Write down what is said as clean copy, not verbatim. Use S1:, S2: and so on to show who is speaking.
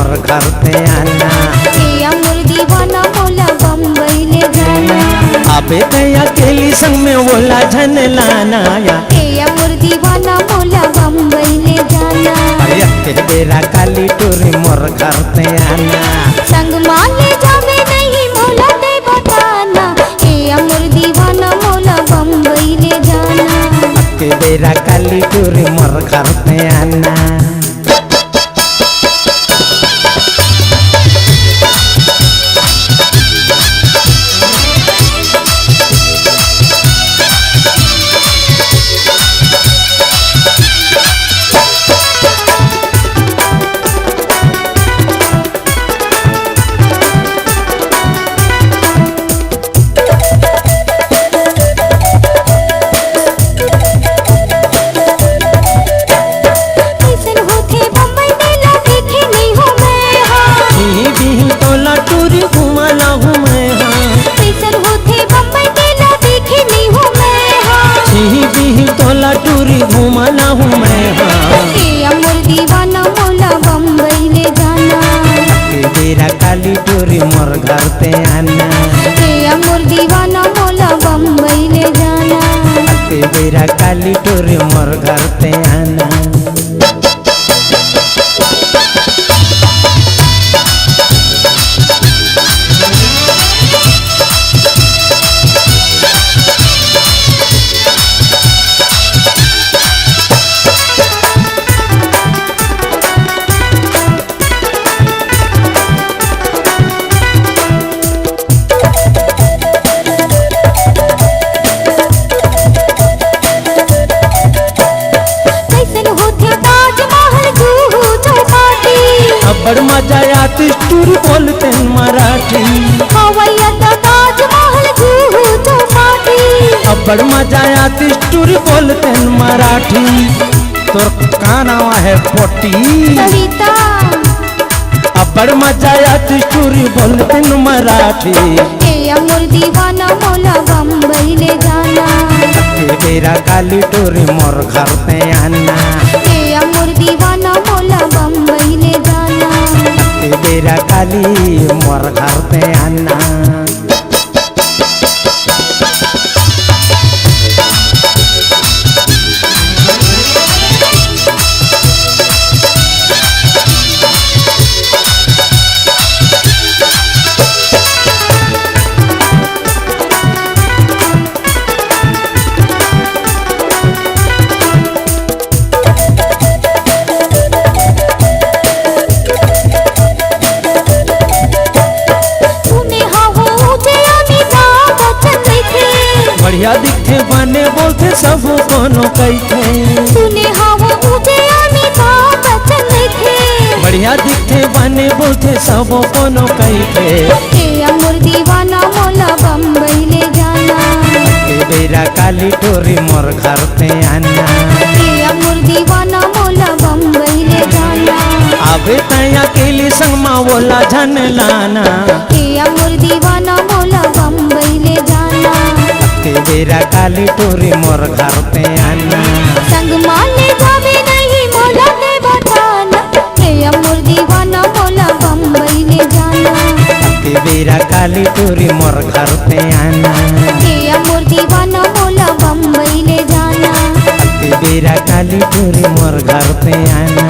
S1: मोर घर पे आना।
S2: ए अमर दीवाना मोला बम्बई ले जाना।
S1: अबे तय अकेली संग में बोला झन लाना या।
S2: ए अमर दीवाना मोला बम्बई ले जाना।
S1: अरे अके बेरा काली टोरी मोर घर पे आना।
S2: संग माले जावे नहीं मोला दे बताना। ए अमर दीवाना मोला बम्बई ले जाना।
S1: अके बेरा काली टोरी मोर घर पे आना। टूरी घूमना हूँ मैं हाँ।
S2: ए अमर दीवाना मोला बम्बई ले जाना।
S1: बेरा काली टूरी मोर घर पे आना।
S2: ए अमर दीवाना मोला बम्बई ले जाना।
S1: बेरा काली टूरी मोर घर पे आना। बड़ मजा आती टूरी बोलते मराठी।
S2: हवैया ताजमहल जुहू चौपाटी।
S1: अब बड़ मजा आती टूरी बोलते मराठी। तोर का नाम है पोटी?
S2: सविता।
S1: अब बड़ मजा आती टूरी बोलते मराठी।
S2: ए अमर दीवाना मोला बम्बई ले जाना।
S1: बेरा काली टूरी मोर घर पे आना।
S2: ए अमर दीवाना मोला बम्बई ले जाना।
S1: बेरा काली मोर घर पे आना। बढ़िया दिखे बने बोलते सब कोनो कहते।
S2: सुने हवा मुझे अमिताभ बच्चन देखे।
S1: बढ़िया दिखे बने बोलते सब कोनो कहते।
S2: ए अमर दीवाना मोला बम्बई ले जाना।
S1: बेरा काली टोरी मोर घर पे आना।
S2: ए अमर दीवाना मोला बम्बई ले जाना।
S1: अबे तय अकेली संग माँ बोला झन लाना।
S2: ए अमर दीवाना मोला बम्बई ले जाना।
S1: बेरा काली टोरी मोर घर पे आना।
S2: संग माले जावे नहीं मोला दे बताना। ए अमर दीवाना मोला बम्बई ले जाना।
S1: बेरा काली टोरी मोर घर पे आना।
S2: ए अमर दीवाना मोला बम्बई ले जाना।
S1: बेरा काली टोरी मोर घर पे आना।